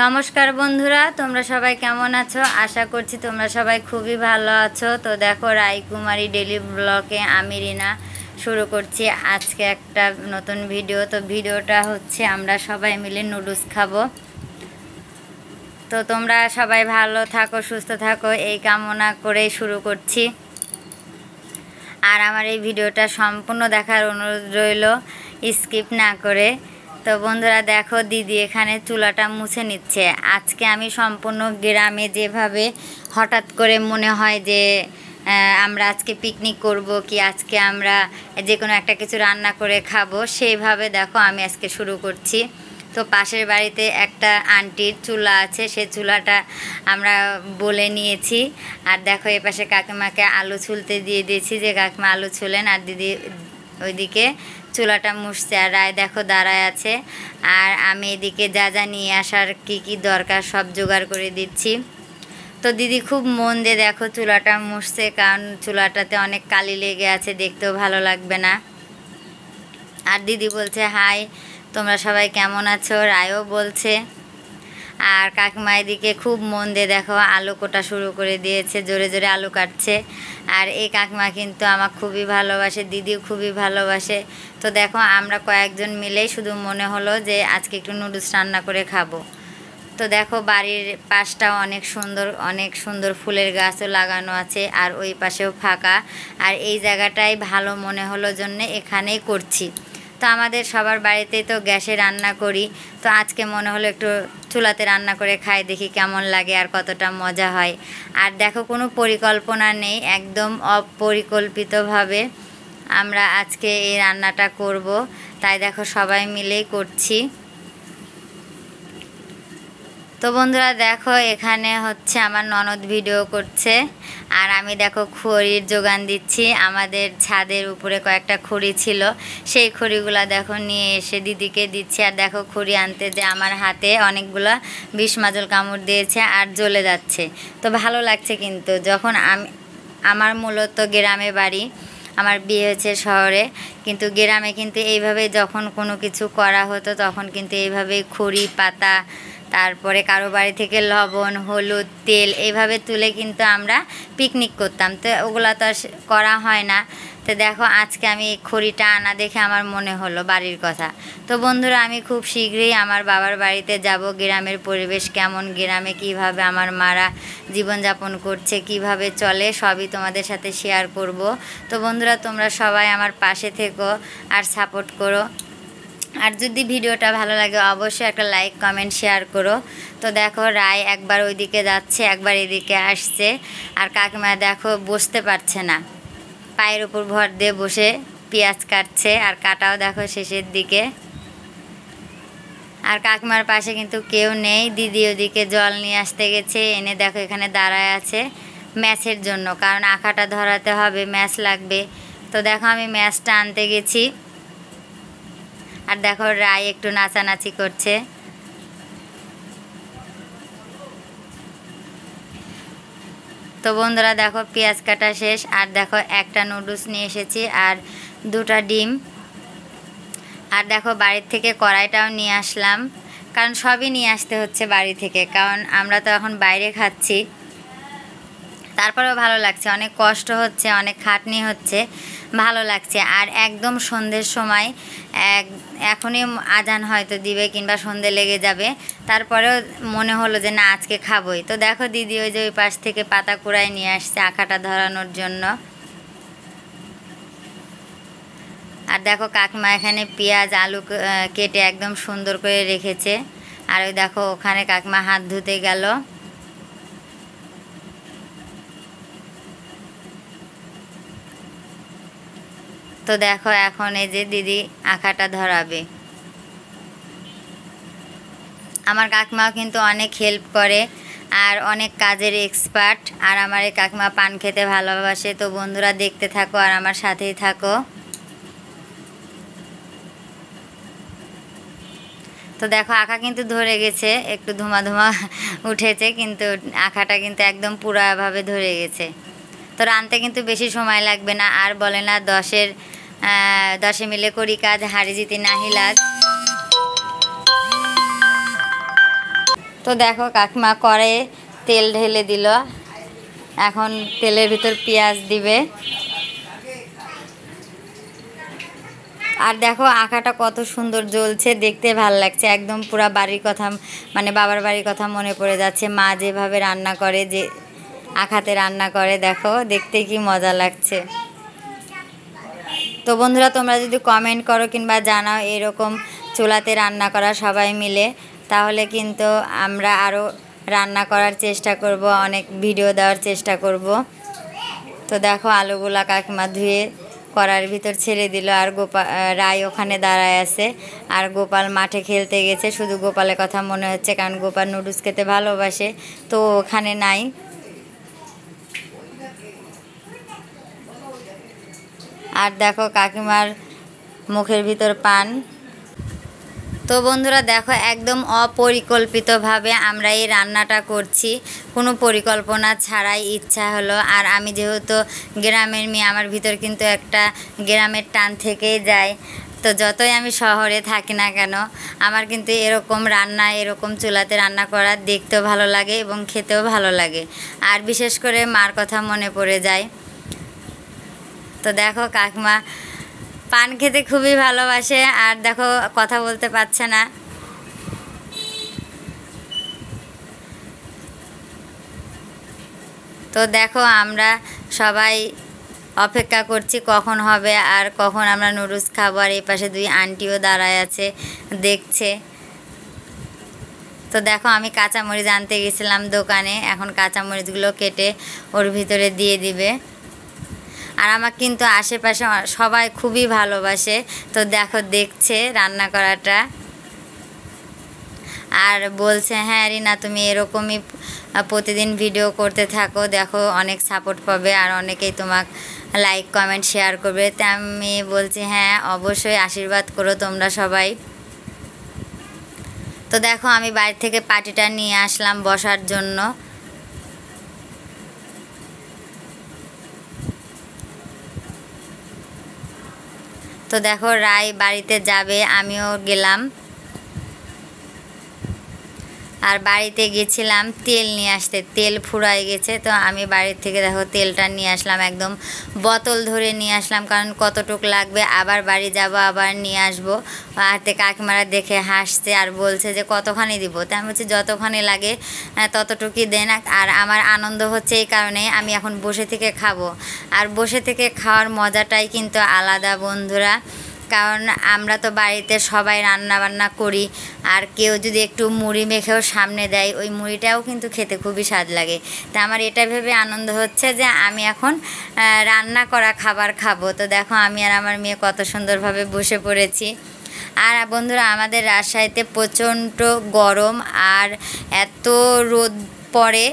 নমস্কার বন্ধুরা, তোমরা সবাই কেমন আছো? আশা করছি তোমরা সবাই খুবই ভালো আছো। তো দেখো, রায়কুমারী ডেলি ব্লগে আমি রিনা শুরু করছি আজকে একটা নতুন ভিডিও। তো ভিডিওটা হচ্ছে আমরা সবাই মিলে নুডলস খাবো। তো তোমরা সবাই ভালো থাকো, সুস্থ থাকো, এই কামনা করেই শুরু করছি। আর আমার এই ভিডিওটা সম্পূর্ণ দেখার অনুরোধ রইল, স্কিপ না করে। তো বন্ধুরা দেখো, দিদি এখানে চুলাটা মুছে নিচ্ছে। আজকে আমি সম্পূর্ণ গ্রামে যেভাবে হঠাৎ করে মনে হয় যে আমরা আজকে পিকনিক করব, কি আজকে আমরা যে কোনো একটা কিছু রান্না করে খাবো, সেইভাবে দেখো আমি আজকে শুরু করছি। তো পাশের বাড়িতে একটা আন্টির চুলা আছে, সেই চুলাটা আমরা বলে নিয়েছি। আর দেখো এ পাশে কাকিমাকে আলু ছুলতে দিয়ে দিয়েছি, যে কাকিমা আলু ছুলেন, আর দিদি ওইদিকে চুলাটা মুছছে। আর রায় দেখো দাঁড়ায় আছে, আর আমি এদিকে যা যা নিয়ে আসার কি দরকার সব জোগাড় করে দিচ্ছি। তো দিদি খুব মন দিয়ে দেখো চুলাটা মুছছে, কারণ চুলাটাতে অনেক কালি লেগে আছে, দেখতেও ভালো লাগবে না। আর দিদি বলছে হাই, তোমরা সবাই কেমন আছো? রায়ও বলছে। আর কাকিমা এদিকে খুব মন দিয়ে দেখো আলু কোটা শুরু করে দিয়েছে, জোরে জোরে আলু কাটছে। আর এই কাকিমা কিন্তু আমার খুবই ভালোবাসে, দিদিও খুবই ভালোবাসে। তো দেখো আমরা কয়েকজন মিলেই শুধু মনে হলো যে আজকে একটু নুডলস রান্না করে খাবো। তো দেখো বাড়ির পাশটাও অনেক সুন্দর ফুলের গাছও লাগানো আছে, আর ওই পাশেও ফাঁকা। আর এই জায়গাটাই ভালো মনে হলো জন্যে এখানেই করছি। তো আমাদের সবার বাড়িতেই তো গ্যাসে রান্না করি, তো আজকে মনে হলো একটু চুলাতে রান্না করে খাই, দেখি কেমন লাগে আর কতটা মজা হয়। আর দেখো কোনো পরিকল্পনা নেই, একদম অপরিকল্পিতভাবে আমরা আজকে এই রান্নাটা করব। তাই দেখো সবাই মিলেই করছি। তো বন্ধুরা দেখো এখানে হচ্ছে আমার ননদ ভিডিও করছে, আর আমি দেখো খড়ির যোগান দিচ্ছি। আমাদের ছাদের উপরে কয়েকটা খড়ি ছিল, সেই খড়িগুলা দেখো নিয়ে এসে দিদিকে দিচ্ছি। আর দেখো খড়ি আনতে যে আমার হাতে অনেকগুলো বিষ মাজল কামড় দিয়েছে আর জ্বলে যাচ্ছে। তো ভালো লাগছে, কিন্তু যখন আমার মূলত গ্রামে বাড়ি, আমার বিয়ে হয়েছে শহরে, কিন্তু গ্রামে কিন্তু এইভাবে যখন কোনো কিছু করা হতো তখন কিন্তু এইভাবেই খড়ি পাতা, তারপরে কারো বাড়ি থেকে লবণ হলুদ তেল এইভাবে তুলে কিন্তু আমরা পিকনিক করতাম। তো ওগুলো তো আর করা হয় না। তো দেখো আজকে আমি এই খড়িটা আনা দেখে আমার মনে হলো বাড়ির কথা। তো বন্ধুরা আমি খুব শীঘ্রই আমার বাবার বাড়িতে যাব। গ্রামের পরিবেশ কেমন, গ্রামে কিভাবে আমার মারা জীবনযাপন করছে, কিভাবে চলে, সবই তোমাদের সাথে শেয়ার করব। তো বন্ধুরা তোমরা সবাই আমার পাশে থেকো আর সাপোর্ট করো। আর যদি ভিডিওটা ভালো লাগে অবশ্যই একটা লাইক কমেন্ট শেয়ার করো। তো দেখো রায় একবার ওইদিকে যাচ্ছে, একবার এদিকে আসছে। আর কাকিমা দেখো বসতে পারছে না, পায়ের উপর ভর দিয়ে বসে পেঁয়াজ কাটছে, আর কাটাও দেখো শেষের দিকে। আর কাকিমার পাশে কিন্তু কেউ নেই, দিদি ওদিকে জল নিয়ে আসতে গেছে, এনে দেখো এখানে দাঁড়ায় আছে ম্যাচের জন্য, কারণ আঁকাটা ধরাতে হবে, ম্যাচ লাগবে। তো দেখো আমি ম্যাচটা আনতে গেছি। আর দেখো রায় একটু নাচানাচি করছে। তো বন্ধুরা দেখো পেঁয়াজ কাটা শেষ, আর দেখো একটা নুডলস নিয়ে এসেছি আর দুটা ডিম। আর দেখো বাড়ির থেকে কড়াইটাও নিয়ে আসলাম, কারণ সবই নিয়ে আসতে হচ্ছে বাড়ি থেকে, কারণ আমরা তো এখন বাইরে খাচ্ছি। তারপরেও ভালো লাগছে, অনেক কষ্ট হচ্ছে, অনেক খাটনি হচ্ছে, ভালো লাগছে। আর একদম সন্ধ্যের সময় এখনই আজান হয়তো দিবে কিংবা সন্ধে লেগে যাবে, তারপরেও মনে হলো যে না আজকে খাবোই। তো দেখো দিদি ওই যে ওই পাশ থেকে পাতা কুড়ায় নিয়ে আসছে আঁকাটা ধরানোর জন্য। আর দেখো কাকিমা এখানে পেঁয়াজ আলু কেটে একদম সুন্দর করে রেখেছে। আর ওই দেখো ওখানে কাকিমা হাত ধুতে গেল। তো দেখো এখন এই যে দিদি আঁকাটা ধরাবে। আমার কাকিমাও কিন্তু অনেক হেল্প করে আর অনেক কাজের এক্সপার্ট। আর আমার এই কাকিমা পান খেতে ভালোবাসে। তো বন্ধুরা দেখতে থাকো আর আমার সাথেই থাকো। তো দেখো আঁকা কিন্তু ধরে গেছে, একটু ধুমা ধুমা উঠেছে, কিন্তু আঁকাটা কিন্তু একদম পুরাভাবে ধরে গেছে। তো রানতে কিন্তু বেশি সময় লাগবে না। আর বলে না 10 মিলে করি কাজ, হারি জিতি নাহি লাজ। তো দেখো কাকিমা করে তেল ঢেলে দিল, এখন তেলের ভিতর পেঁয়াজ দিবে। আর দেখো আঁকাটা কত সুন্দর জ্বলছে, দেখতে ভালো লাগছে, একদম পুরা বাড়ির কথা মানে বাবার বাড়ির কথা মনে পড়ে যাচ্ছে। মা যেভাবে রান্না করে, যে আঁকাতে রান্না করে, দেখো দেখতে কি মজা লাগছে। তো বন্ধুরা তোমরা যদি কমেন্ট করো কিংবা জানাও এরকম চুলাতে রান্না করা সবাই মিলে, তাহলে কিন্তু আমরা আরও রান্না করার চেষ্টা করব, অনেক ভিডিও দেওয়ার চেষ্টা করব। তো দেখো আলুগুলা কাকিমা ধুয়ে কড়ার ভিতর ছেড়ে দিল, আর রায় ওখানে দাঁড়ায় আছে, আর গোপাল মাঠে খেলতে গেছে। শুধু গোপালের কথা মনে হচ্ছে, কারণ গোপাল নুডলস খেতে ভালোবাসে, তো ওখানে নাই। আর দেখো কাকিমার মুখের ভিতর পান। তো বন্ধুরা দেখো একদম অপরিকল্পিতভাবে আমরা এই রান্নাটা করছি, কোনো পরিকল্পনা ছাড়াই ইচ্ছা হলো। আর আমি যেহেতু গ্রামের মেয়ে, আমার ভিতর কিন্তু একটা গ্রামের টান থেকেই যায়। তো যতই আমি শহরে থাকি না কেন, আমার কিন্তু এরকম রান্না, এরকম চুলাতে রান্না করা দেখতেও ভালো লাগে এবং খেতেও ভালো লাগে। আর বিশেষ করে মার কথা মনে পড়ে যায়। তো দেখো কাকিমা পান খেতে খুবই ভালোবাসে, আর দেখো কথা বলতে পারছে না। তো দেখো আমরা সবাই অপেক্ষা করছি কখন হবে আর কখন আমরা নুডলস খাবো। আর এই পাশে দুই আন্টিও দাঁড়ায় আছে, দেখছে। তো দেখো আমি কাঁচামরিচ আনতে গেছিলাম দোকানে, এখন কাঁচামরিচগুলো কেটে ওর ভিতরে দিয়ে দিবে। আর আমার কিন্তু আশেপাশে সবাই খুবই ভালোবাসে, তো দেখো দেখছে রান্না করাটা, আর বলছে হ্যাঁ রিনা তুমি এরকমই প্রতিদিন ভিডিও করতে থাকো, দেখো অনেক সাপোর্ট পাবে আর অনেকেই তোমাকে লাইক কমেন্ট শেয়ার করবে। তা আমি বলছি হ্যাঁ অবশ্যই আশীর্বাদ করো তোমরা সবাই। তো দেখো আমি বাড়ি থেকে পাটিটা নিয়ে আসলাম বসার জন্য। তো দেখো রায় বাড়িতে যাবে, আমিও গেলাম। আর বাড়িতে গেছিলাম তেল নিয়ে আসতে, তেল ফুরায় গেছে, তো আমি বাড়ির থেকে দেখো তেলটা নিয়ে আসলাম, একদম বোতল ধরে নিয়ে আসলাম, কারণ কতটুক লাগবে, আবার বাড়ি যাব আবার নিয়ে আসবো। হাতে কাকিমারা দেখে হাসছে আর বলছে যে কতখানি দিব, তাই আমি বলছি যতখানি লাগে ততটুকুই দেন। আর আমার আনন্দ হচ্ছে এই কারণে আমি এখন বসে থেকে খাবো, আর বসে থেকে খাওয়ার মজাটাই কিন্তু আলাদা বন্ধুরা। কারণ আমরা তো বাড়িতে সবাই রান্না বান্না করি, আর কেউ যদি একটু মুড়ি মেখেও সামনে দেয়, ওই মুড়িটাও কিন্তু খেতে খুবই স্বাদ লাগে। তা আমার এটা ভেবে আনন্দ হচ্ছে যে আমি এখন রান্না করা খাবার খাবো। তো দেখো আমি আর আমার মেয়ে কত সুন্দরভাবে বসে পড়েছি। আর বন্ধুরা আমাদের রাজশাহীতে প্রচণ্ড গরম, আর এত রোদ পড়ে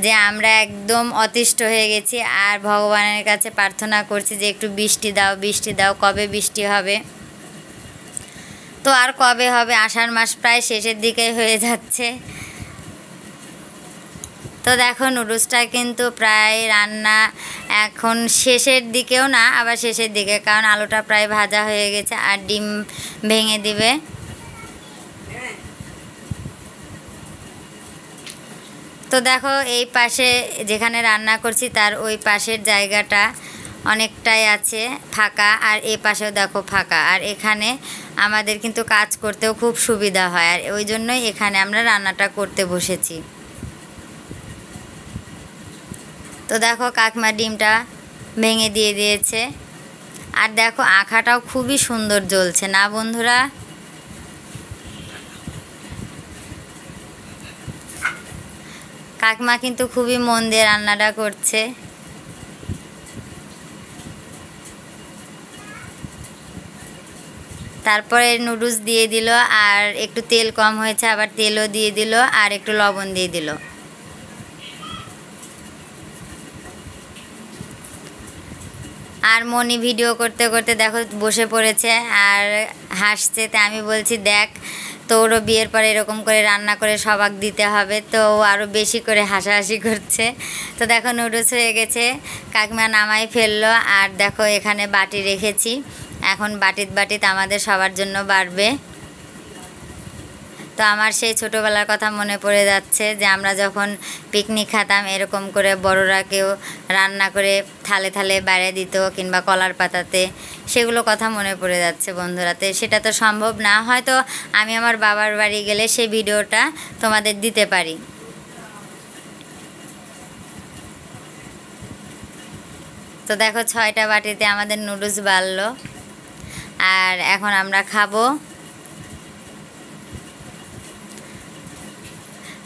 যে আমরা একদম অতিষ্ঠ হয়ে গেছি। আর ভগবানের কাছে প্রার্থনা করছি যে একটু বৃষ্টি দাও, বৃষ্টি দাও, কবে বৃষ্টি হবে। তো আর কবে হবে, আষাঢ় মাস প্রায় শেষের দিকে হয়ে যাচ্ছে। তো দেখো নুডলসটা কিন্তু প্রায় রান্না এখন শেষের দিকেও না, আবার শেষের দিকে, কারণ আলুটা প্রায় ভাজা হয়ে গেছে আর ডিম ভেঙে দিবে। তো দেখো এই পাশে যেখানে রান্না করছি তার ওই পাশের জায়গাটা অনেকটাই আছে ফাঁকা, আর এই পাশেও দেখো ফাঁকা, আর এখানে আমাদের কিন্তু কাজ করতেও খুব সুবিধা হয়, আর ওই জন্যই এখানে আমরা রান্নাটা করতে বসেছি। তো দেখো কাকিমা ডিমটা ভেঙে দিয়ে দিয়েছে, আর দেখো আঁখাটাও খুবই সুন্দর জ্বলছে না বন্ধুরা। কাকিমা কিন্তু খুবই মন দিয়ে রান্নাটা করছে। তারপরে নুডলস দিয়ে দিল, আর একটু তেল কম হয়েছে আবার তেলও দিয়ে দিল, আর একটু লবণ দিয়ে দিল। আর মনি ভিডিও করতে করতে দেখো বসে পড়েছে আর হাসছে। তা আমি বলছি দেখ তোরও বিয়ের পরে এরকম করে রান্না করে সবাক দিতে হবে, তো ও আরও বেশি করে হাসাহাসি করছে। তো দেখো নুডলস হয়ে গেছে, কাকিমা নামাই ফেললো। আর দেখো এখানে বাটি রেখেছি, এখন বাটিতে আমাদের সবার জন্য বাড়বে। তো আমার সেই ছোটোবেলার কথা মনে পড়ে যাচ্ছে যে আমরা যখন পিকনিক খেতাম এরকম করে বড়রা কেউ রান্না করে থালে থালে বাইরে দিত কিংবা কলার পাতাতে, সেগুলো কথা মনে পড়ে যাচ্ছে বন্ধুরাতে। সেটা তো সম্ভব না, হয়তো আমি আমার বাবার বাড়ি গেলে সেই ভিডিওটা তোমাদের দিতে পারি। তো দেখো 6টা বাটিতে আমাদের নুডলস বাড়লো, আর এখন আমরা খাবো।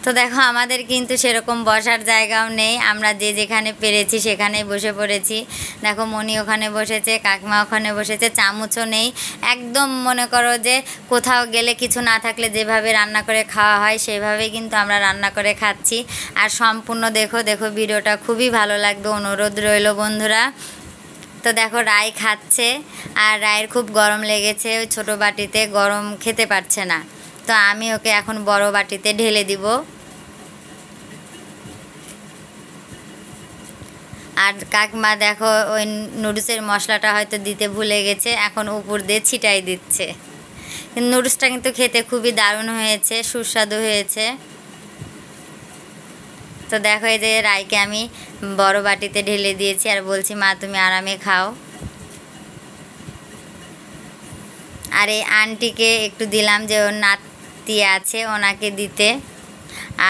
তো দেখো আমাদের কিন্তু সেরকম বসার জায়গাও নেই, আমরা যে যেখানে পেরেছি সেখানেই বসে পড়েছি। দেখো মনি ওখানে বসেছে, কাকিমা ওখানে বসেছে, চামচও নেই। একদম মনে করো যে কোথাও গেলে কিছু না থাকলে যেভাবে রান্না করে খাওয়া হয় সেভাবেই কিন্তু আমরা রান্না করে খাচ্ছি। আর সম্পূর্ণ দেখো ভিডিওটা খুবই ভালো লাগবে, অনুরোধ রইল বন্ধুরা। তো দেখো রাই খাচ্ছে, আর রায়ের খুব গরম লেগেছে, ওই ছোটো বাটিতে গরম খেতে পারছে না। তো আমি ওকে এখন বড় বাটিতে ঢেলে দিব। আর কাকিমা দেখো ওই নুডলসের মশলাটা হয়তো দিতে ভুলে গেছে, এখন উপর দিয়ে ছিটাই দিচ্ছে। কিন্তু নুডলসটা কিন্তু খেতে খুবই দারুণ হয়েছে, সুস্বাদু হয়েছে। তো দেখো এই যে রাইকে আমি বড় বাটিতে ঢেলে দিয়েছি, আর বলছি মা তুমি আরামে খাও। আর এই আন্টিকে একটু দিলাম, যে ওর নাতি আছে ওনাকে দিতে।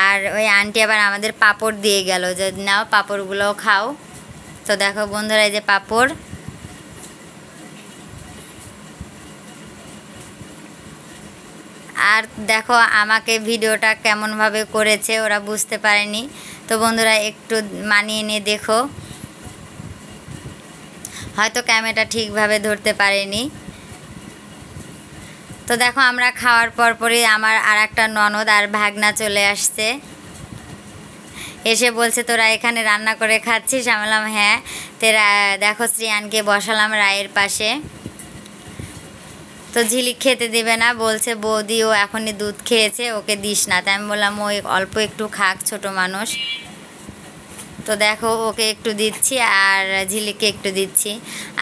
আর ওই আন্টি আবার আমাদের পাঁপড় দিয়ে গেল, যে নাও পাঁপড়গুলোও খাও। তো দেখো বন্ধুরা এই যে পাঁপড়। আর দেখো আমাকে ভিডিওটা কেমনভাবে করেছে ওরা বুঝতে পারেনি, তো বন্ধুরা একটু মানিয়ে নিয়ে দেখো, হয়তো ক্যামেরাটা ঠিকভাবে ধরতে পারেনি। তো দেখো আমরা খাওয়ার পরই আমার আর একটা ননদ আর ভাগনা চলে আসছে, এসে বলছে তোরা এখানে রান্না করে খাচ্ছিস? আমি বললাম হ্যাঁ। তেরা দেখো শ্রিয়ানকে বসালাম রায়ের পাশে। তো ঝিলিক খেতে দেবে না, বলছে বৌদি ও এখনই দুধ খেয়েছে, ওকে দিস না। তাই আমি বললাম ওই অল্প একটু খাক, ছোট মানুষ। তো দেখো ওকে একটু দিচ্ছি আর ঝিলিককে একটু দিচ্ছি।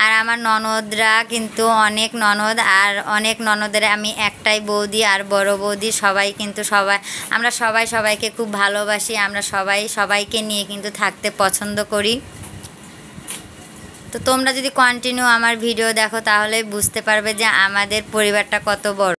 আর আমার ননদরা কিন্তু অনেক ননদ, আর অনেক ননদের আমি একটাই বৌদি আর বড় বৌদি, সবাই কিন্তু আমরা সবাইকে খুব ভালোবাসি, আমরা সবাইকে নিয়ে কিন্তু থাকতে পছন্দ করি। তো তোমরা যদি কন্টিনিউ আমার ভিডিও দেখো তাহলে বুঝতে পারবে যে আমাদের পরিবারটা কত বড়।